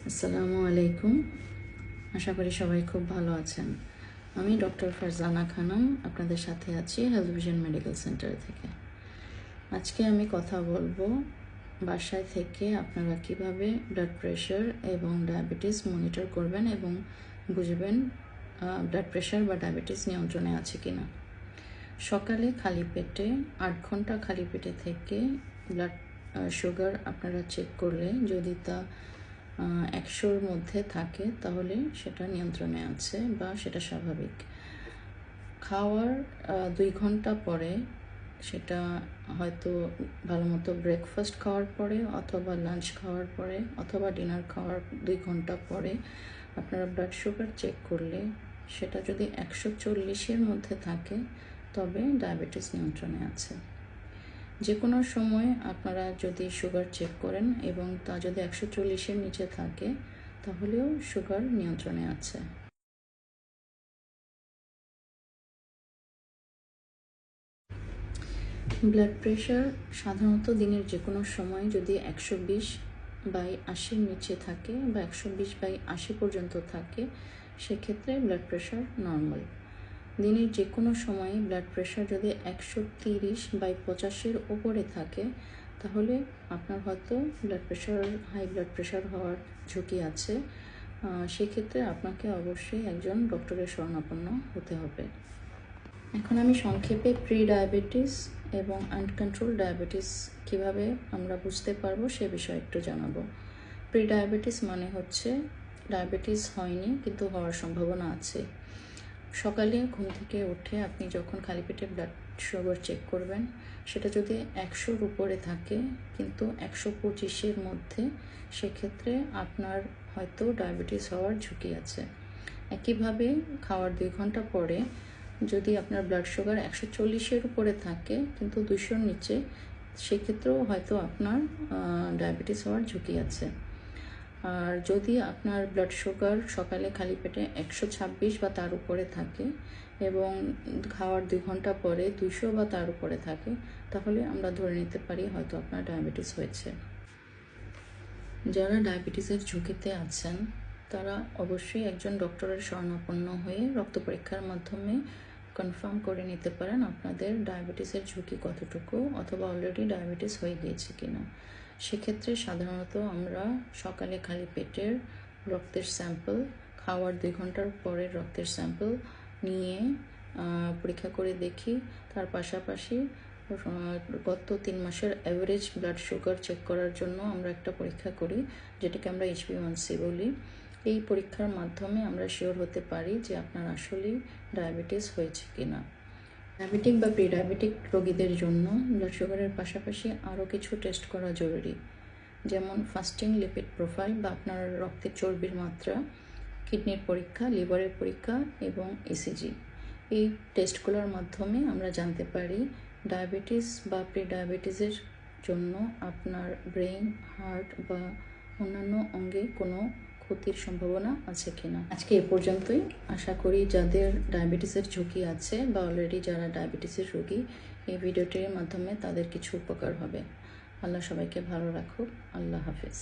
আসসালামু আলাইকুম। আশা করি সবাই খুব ভালো আছেন। আমি ডক্টর ফারজানা খানম আপনাদের সাথে আছি হেলথ ভিশন মেডিকেল সেন্টার থেকে। আজকে আমি কথা বলবো বাসায় থেকে আপনারা কিভাবে ব্লাড প্রেশার এবং ডায়াবেটিস মনিটর করবেন এবং বুঝবেন ব্লাড প্রেশার বা ডায়াবেটিস নিয়ন্ত্রণে আছে কিনা। সকালে খালি পেটে 8 ঘন্টা খালি পেটে থেকে ব্লাড সুগার আপনারা চেক করলে যদি তা 100-র মধ্যে থাকে তাহলে সেটা নিয়ন্ত্রণে আছে বা সেটা স্বাভাবিক। খাওয়ার 2 ঘন্টা পরে, সেটা হয়তো ভালো মতো ব্রেকফাস্ট খাওয়ার পরে অথবা লাঞ্চ খাওয়ার পরে অথবা ডিনার খাওয়ার 2 ঘন্টা পরে আপনারা ব্লাড সুগার চেক করলে সেটা যদি 140-এর মধ্যে থাকে তবে ডায়াবেটিস নিয়ন্ত্রণে আছে। যে কোনো সময় আপনারা যদি সুগার চেক করেন এবং তা যদি 140-এর নিচে থাকে তাহলেও সুগার নিয়ন্ত্রণে আছে। ব্লাড প্রেশার সাধারণত দিনের যে কোনো সময় যদি 120/80-র নিচে থাকে বা 120/80 পর্যন্ত থাকে সেক্ষেত্রে ব্লাড প্রেশার নর্মাল। দিনের যে কোনো সময়ে ব্লাড প্রেশার যদি 130/85-এর উপরে থাকে তাহলে আপনার হয়তো হাই ব্লাড প্রেশার হওয়ার ঝুঁকি আছে। সেক্ষেত্রে আপনাকে অবশ্যই একজন ডক্টরের শরণাপন্ন হতে হবে। এখন আমি সংক্ষেপে প্রি ডায়াবেটিস এবং আনকন্ট্রোল ডায়াবেটিস কিভাবে আমরা বুঝতে পারবো সে বিষয়ে একটু জানাবো। প্রি ডায়াবেটিস মানে হচ্ছে ডায়াবেটিস হয়নি কিন্তু হওয়ার সম্ভাবনা আছে। সকালে ঘুম থেকে উঠে আপনি যখন খালি পেটে ব্লাড সুগার চেক করবেন সেটা যদি 100-র উপরে থাকে কিন্তু 125-এর মধ্যে, সেক্ষেত্রে আপনার হয়তো ডায়াবেটিস হওয়ার ঝুঁকি আছে। একইভাবে খাওয়ার 2 ঘন্টা পরে যদি আপনার ব্লাড সুগার 140-এর উপরে থাকে কিন্তু 200-র নিচে, সেক্ষেত্রেও হয়তো আপনার ডায়াবেটিস হওয়ার ঝুঁকি আছে। আর যদি আপনার ব্লাড সুগার সকালে খালি পেটে 126 বা তার উপরে থাকে এবং খাওয়ার 2 ঘন্টা পরে 200 বা তার উপরে থাকে তাহলে আমরা ধরে নিতে পারি হয়তো আপনার ডায়াবেটিস হয়েছে। যারা ডায়াবেটিসের ঝুঁকিতে আছেন তারা অবশ্যই একজন ডক্টরের শরণাপন্ন হয়ে রক্ত পরীক্ষার মাধ্যমে কনফার্ম করে নিতে পারেন আপনাদের ডায়াবেটিসের ঝুঁকি কতটুকু অথবা অলরেডি ডায়াবেটিস হয়ে গিয়েছে কিনা। সেক্ষেত্রে সাধারণত আমরা সকালে খালি পেটের রক্তের স্যাম্পল, খাওয়ার 2 ঘন্টার পরের রক্তের স্যাম্পল নিয়ে পরীক্ষা করে দেখি। তার পাশাপাশি গত 3 মাসের অ্যাভারেজ ব্লাড সুগার চেক করার জন্য আমরা একটা পরীক্ষা করি যেটাকে আমরা HbA1c বলি। এই পরীক্ষার মাধ্যমে আমরা শিওর হতে পারি যে আপনার আসলেই ডায়াবেটিস হয়েছে কিনা। ডায়াবেটিক বা প্রি ডায়াবেটিক রোগীদের জন্য ব্লাড সুগারের পাশাপাশি আরও কিছু টেস্ট করা জরুরি, যেমন ফাস্টিং লিপিড প্রোফাইল বা আপনার রক্তের চর্বির মাত্রা, কিডনির পরীক্ষা, লিভারের পরীক্ষা এবং ECG। এই টেস্টগুলোর মাধ্যমে আমরা জানতে পারি ডায়াবেটিস বা প্রি ডায়াবেটিসের জন্য আপনার ব্রেন, হার্ট বা অন্যান্য অঙ্গে কোনো ক্ষতির সম্ভাবনা আছে কিনা। আজকে এ পর্যন্তই। আশা করি যাদের ডায়াবেটিসের ঝুঁকি আছে বা অলরেডি যারা ডায়াবেটিসের রোগী, এই ভিডিওটির মাধ্যমে তাদের কিছু উপকার হবে। আল্লাহ সবাইকে ভালো রাখুক। আল্লাহ হাফেজ।